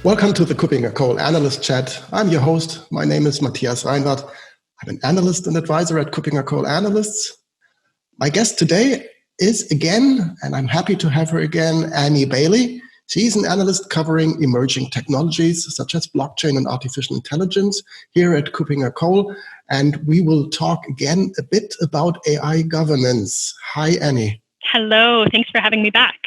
Welcome to the KuppingerCole Analyst Chat. I'm your host. My name is Matthias Reinwarth. I'm an analyst and advisor at KuppingerCole Analysts. My guest today is again, and I'm happy to have her again, Annie Bailey. She's an analyst covering emerging technologies such as blockchain and artificial intelligence here at KuppingerCole. And we will talk again a bit about AI governance. Hi, Annie. Hello. Thanks for having me back.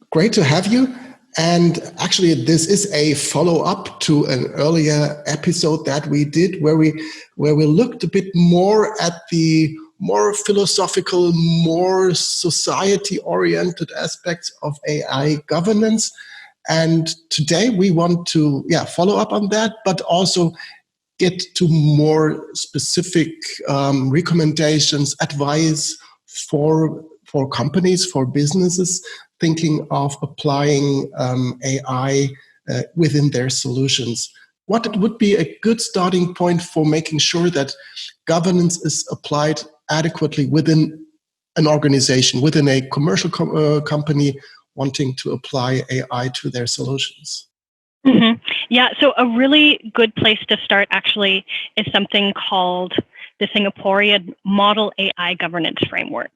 Great to have you. And actually, this is a follow-up to an earlier episode that we did where we looked a bit more at the more philosophical, more society-oriented aspects of AI governance. And today we want to follow up on that, but also get to more specific recommendations, advice for companies, for businesses thinking of applying AI within their solutions. What would be a good starting point for making sure that governance is applied adequately within an organization, within a commercial company wanting to apply AI to their solutions? Mm-hmm. Yeah, so a really good place to start actually is something called the Singaporean Model AI Governance Framework.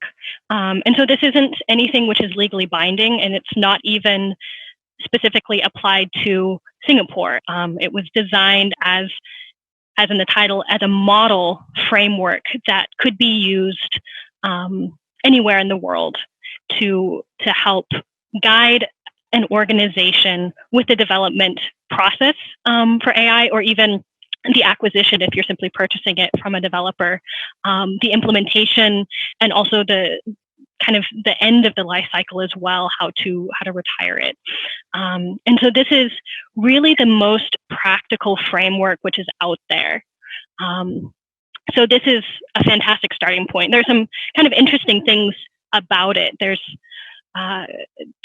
And so this isn't anything which is legally binding, and it's not even specifically applied to Singapore. It was designed as in the title, as a model framework that could be used anywhere in the world to help guide an organization with the development process for AI, or even the acquisition if you're simply purchasing it from a developer, the implementation, and also the kind of the end of the life cycle as well, how to retire it. And so this is really the most practical framework which is out there. So this is a fantastic starting point. There's some kind of interesting things about it. There's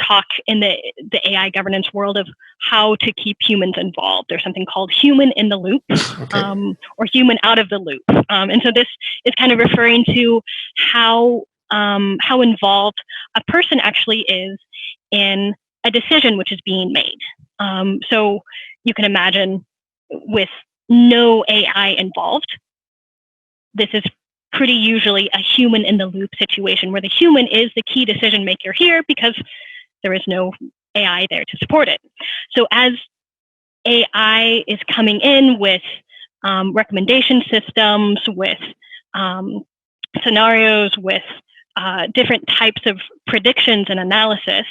talk in the AI governance world of how to keep humans involved. There's something called human in the loop, okay, or human out of the loop. And so this is kind of referring to how involved a person actually is in a decision which is being made. So you can imagine with no AI involved, this is pretty usually a human in the loop situation where the human is the key decision maker here because there is no AI there to support it. So as AI is coming in with recommendation systems, with scenarios, with different types of predictions and analysis,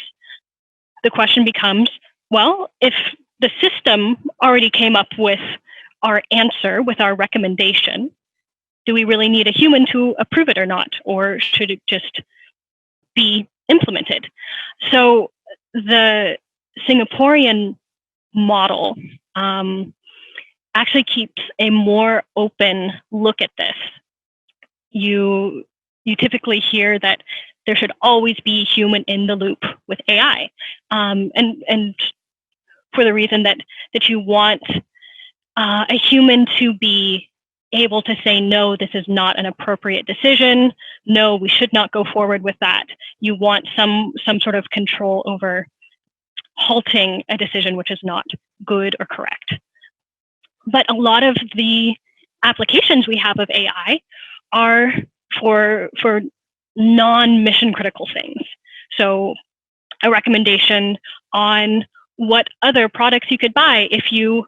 the question becomes, well, if the system already came up with our answer, with our recommendation, do we really need a human to approve it or not? Or should it just be implemented? So the Singaporean model actually keeps a more open look at this. You typically hear that there should always be human in the loop with AI. And for the reason that you want a human to be able to say, no, this is not an appropriate decision. No, we should not go forward with that. You want some sort of control over halting a decision which is not good or correct. But a lot of the applications we have of AI are for non-mission critical things. So a recommendation on what other products you could buy if you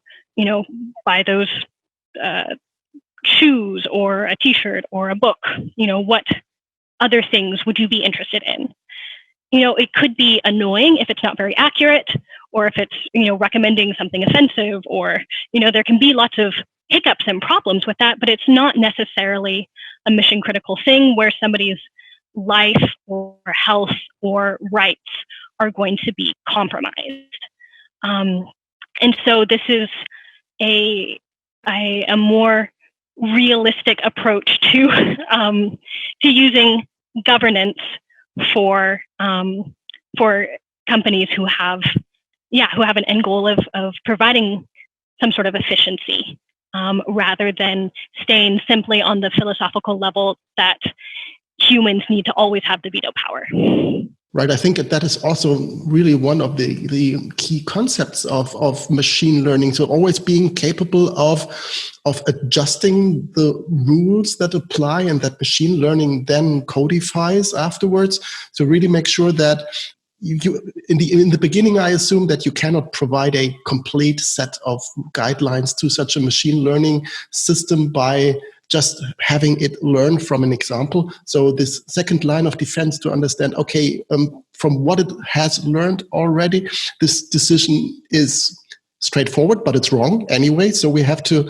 buy those shoes or a t-shirt or a book, what other things would you be interested in? It could be annoying if it's not very accurate, or if it's, recommending something offensive, or, there can be lots of hiccups and problems with that, but it's not necessarily a mission critical thing where somebody's life or health or rights are going to be compromised. And so this is a more realistic approach to using governance for companies who have an end goal of providing some sort of efficiency, rather than staying simply on the philosophical level that humans need to always have the veto power. Right. I think that is also really one of the key concepts of machine learning. So always being capable of adjusting the rules that apply and that machine learning then codifies afterwards. So really make sure that you in the beginning, I assume that you cannot provide a complete set of guidelines to such a machine learning system by just having it learn from an example. So this second line of defense to understand, okay, from what it has learned already, this decision is straightforward, but it's wrong anyway. So we have to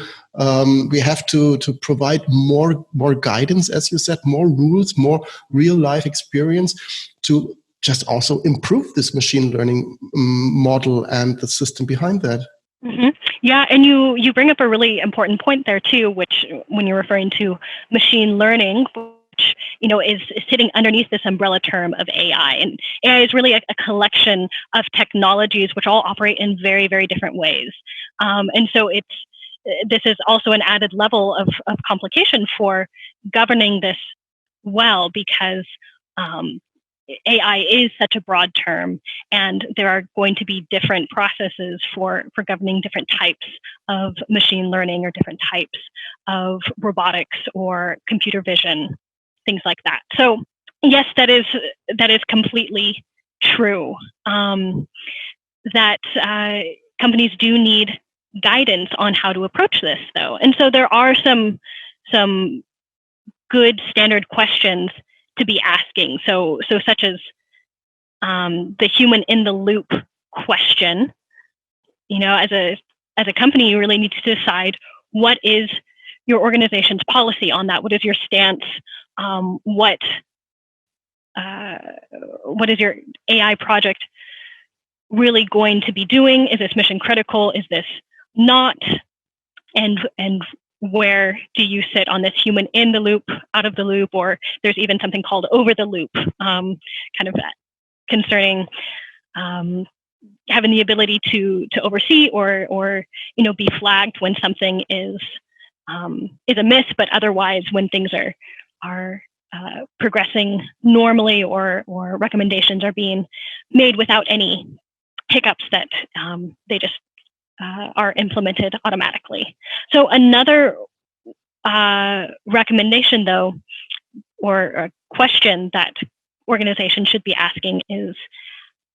provide more guidance, as you said, more rules, more real life experience to just also improve this machine learning model and the system behind that. Mm-hmm. Yeah, and you bring up a really important point there too, which when you're referring to machine learning, which is sitting underneath this umbrella term of AI, and AI is really a collection of technologies which all operate in very, very different ways, and so this is also an added level of complication for governing this well, because AI is such a broad term, and there are going to be different processes for governing different types of machine learning or different types of robotics or computer vision, things like that. So yes, that is completely true. That companies do need guidance on how to approach this, though, and so there are some good standard questions to be asking. So such as the human in the loop question. As a company, you really need to decide what is your organization's policy on that. What is your stance? What is your AI project really going to be doing? Is this mission critical? Is this not? And where do you sit on this human in the loop, out of the loop, or there's even something called over the loop, kind of concerning having the ability to oversee or be flagged when something is amiss, but otherwise when things are progressing normally or recommendations are being made without any hiccups that they just are implemented automatically. So another recommendation, though, or a question that organizations should be asking is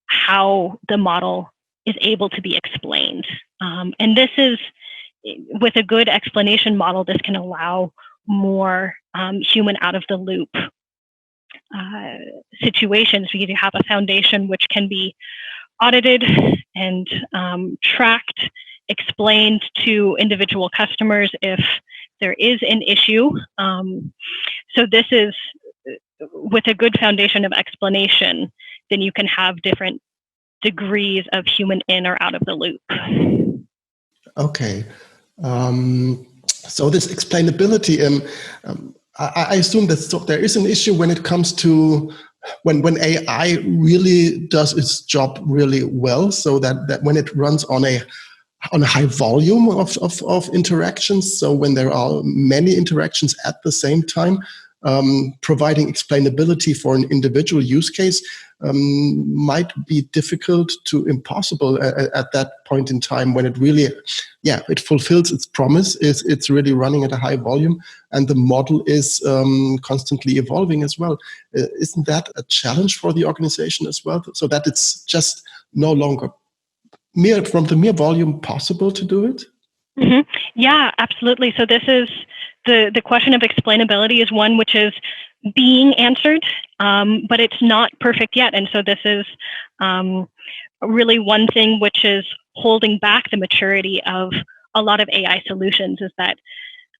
how the model is able to be explained. And this is, with a good explanation model, this can allow more human out of the loop situations, because you have a foundation which can be audited and tracked, explained to individual customers if there is an issue. So this is, with a good foundation of explanation, then you can have different degrees of human in or out of the loop. Okay. So this explainability, I assume that there is an issue when it comes to when AI really does its job really well, so that when it runs on a high volume of interactions, so when there are many interactions at the same time, providing explainability for an individual use case might be difficult to impossible at that point in time, when it really, it fulfills its promise. It's really running at a high volume, and the model is constantly evolving as well. Isn't that a challenge for the organization as well? So that it's just no longer from the mere volume possible to do it? Mm-hmm. Yeah, absolutely. So this is the question of explainability is one which is being answered, but it's not perfect yet. And so this is really one thing which is holding back the maturity of a lot of AI solutions, is that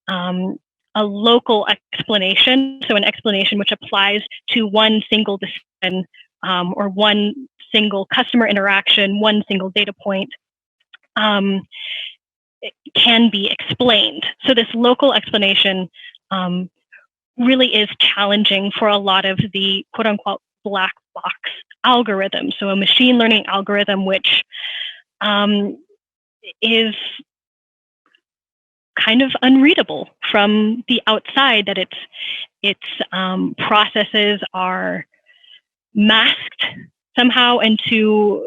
a local explanation, so an explanation which applies to one single decision or one single customer interaction, one single data point, can be explained. So this local explanation really is challenging for a lot of the quote unquote black box algorithms. So a machine learning algorithm which is kind of unreadable from the outside, that its processes are masked somehow and to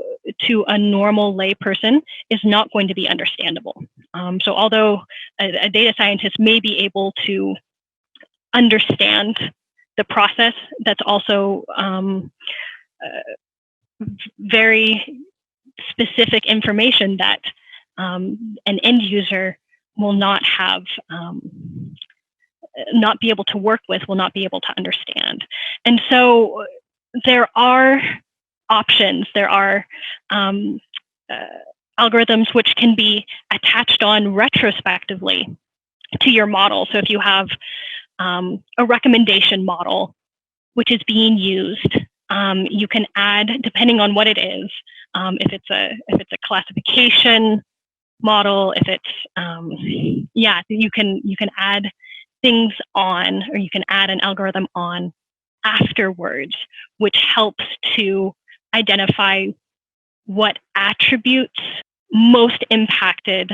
a normal layperson is not going to be understandable. So although a data scientist may be able to understand the process, that's also very specific information that an end user will not have, not be able to work with, will not be able to understand. And so there are options, there are algorithms which can be attached on retrospectively to your model. So if you have a recommendation model which is being used, you can add, depending on what it is, if it's a classification model, if it's you can add things on, or you can add an algorithm on afterwards, which helps to identify what attributes most impacted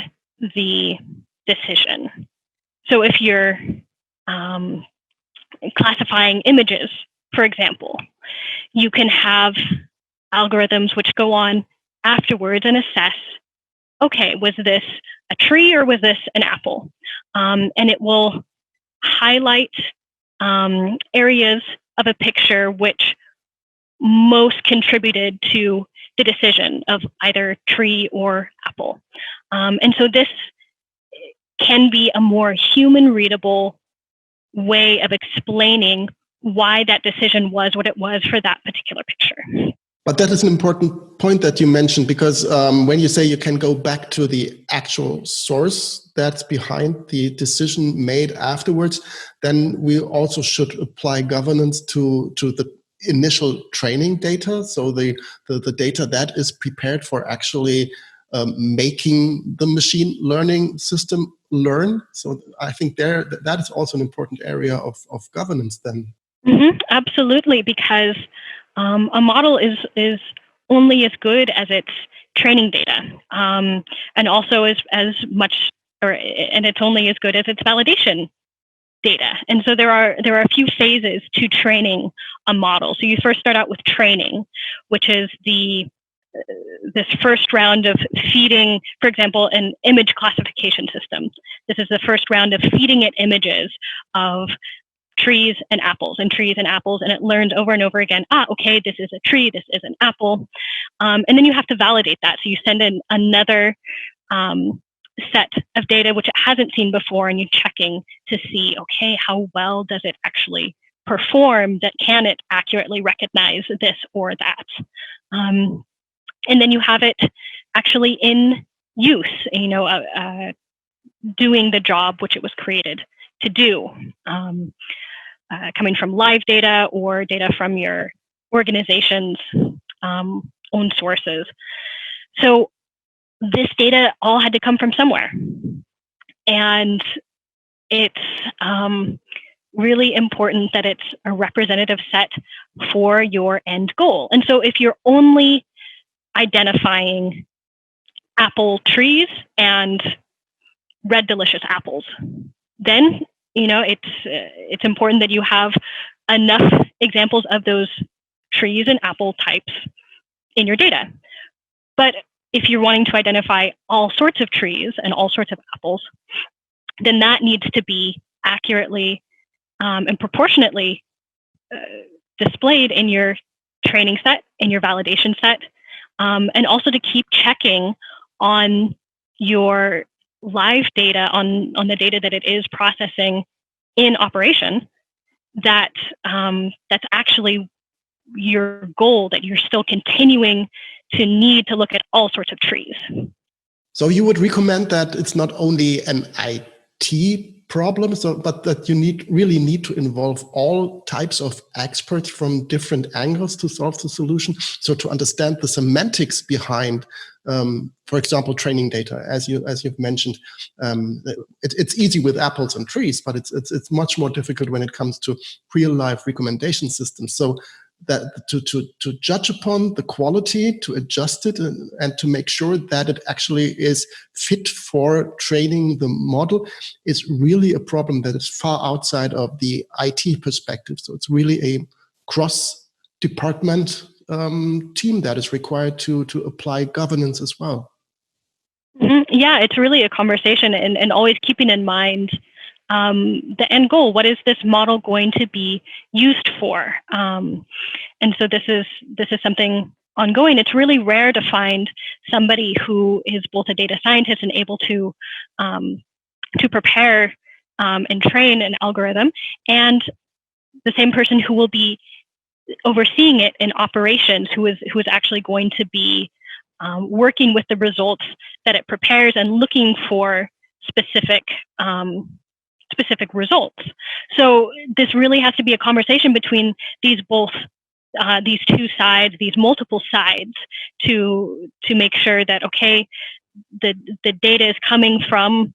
the decision. So if you're classifying images, for example, you can have algorithms which go on afterwards and assess, okay, was this a tree or was this an apple? And it will highlight areas of a picture which most contributed to the decision of either tree or apple. And so this can be a more human readable way of explaining why that decision was what it was for that particular picture. But that is an important point that you mentioned, because when you say you can go back to the actual source that's behind the decision made afterwards, then we also should apply governance to the initial training data. So the data that is prepared for actually making the machine learning system learn. So I think that is also an important area of governance then. Mm-hmm, absolutely, because a model is only as good as its training data, and also as much, and it's only as good as its validation data. And so there are a few phases to training a model. So you first start out with training, which is this first round of feeding, for example, an image classification system. This is the first round of feeding it images of trees and apples, and it learns over and over again, okay, this is a tree, this is an apple. And then you have to validate that. So you send in another set of data which it hasn't seen before, and you're checking to see, okay, how well does it actually perform? That can it accurately recognize this or that? And then you have it actually in use, doing the job which it was created to do, coming from live data or data from your organization's own sources. So this data all had to come from somewhere. And it's really important that it's a representative set for your end goal. And so if you're only identifying apple trees and red delicious apples, then it's important that you have enough examples of those trees and apple types in your data. But if you're wanting to identify all sorts of trees and all sorts of apples, then that needs to be accurately and proportionately displayed in your training set, in your validation set, and also to keep checking on your live data, on the data that it is processing in operation, that that's actually your goal, that you're still continuing to need to look at all sorts of trees. So you would recommend that it's not only an IT problem, but that you really need to involve all types of experts from different angles to solve the solution. So to understand the semantics behind, for example, training data, as you've mentioned, it's easy with apples and trees, but it's much more difficult when it comes to real life recommendation systems. So that to judge upon the quality, to adjust it, and to make sure that it actually is fit for training the model is really a problem that is far outside of the IT perspective. So it's really a cross department team that is required to apply governance as well. Yeah, it's really a conversation, and always keeping in mind the end goal. What is this model going to be used for? And so this is something ongoing. It's really rare to find somebody who is both a data scientist and able to prepare and train an algorithm, and the same person who will be overseeing it in operations, who is actually going to be working with the results that it prepares and looking for specific results. So this really has to be a conversation between these two sides, these multiple sides, to make sure that, okay, the data is coming from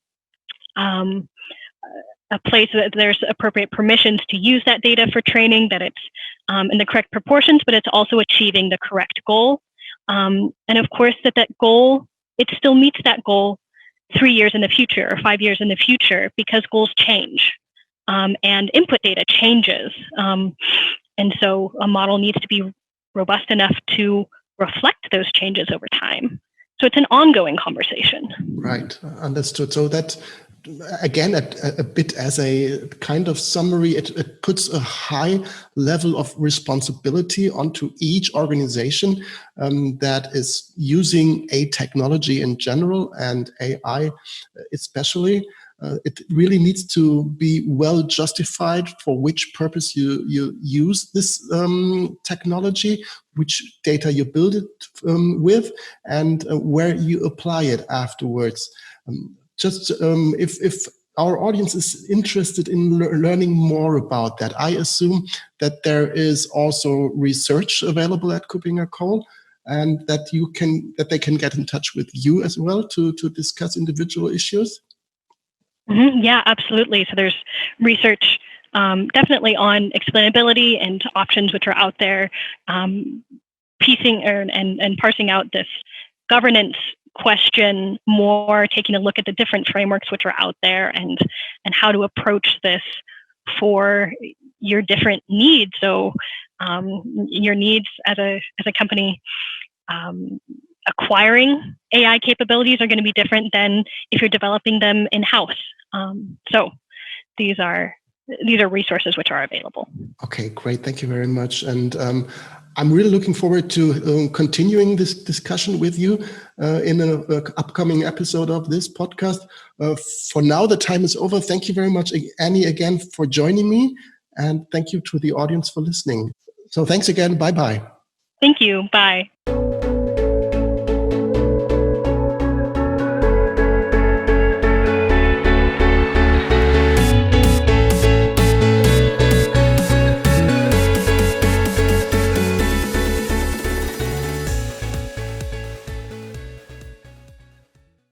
a place that there's appropriate permissions to use that data for training, that it's in the correct proportions, but it's also achieving the correct goal. And of course, that goal, it still meets that goal 3 years in the future or 5 years in the future, because goals change and input data changes. And so a model needs to be robust enough to reflect those changes over time. So it's an ongoing conversation. Right, understood. So that, again, a bit as a kind of summary, it puts a high level of responsibility onto each organization that is using a technology in general, and AI especially. It really needs to be well justified for which purpose you use this technology, which data you build it with, and where you apply it afterwards. If our audience is interested in learning more about that, I assume that there is also research available at KuppingerCole, and that they can get in touch with you as well to discuss individual issues. Yeah, absolutely. So there's research definitely on explainability and options which are out there, piecing and parsing out this governance question more, taking a look at the different frameworks which are out there, and how to approach this for your different needs. So your needs as a company, acquiring AI capabilities are going to be different than if you're developing them in-house. So these are resources which are available. Okay, great. Thank you very much. And I'm really looking forward to continuing this discussion with you in an upcoming episode of this podcast. For now, the time is over. Thank you very much, Annie, again for joining me. And thank you to the audience for listening. So thanks again. Bye-bye. Thank you. Bye.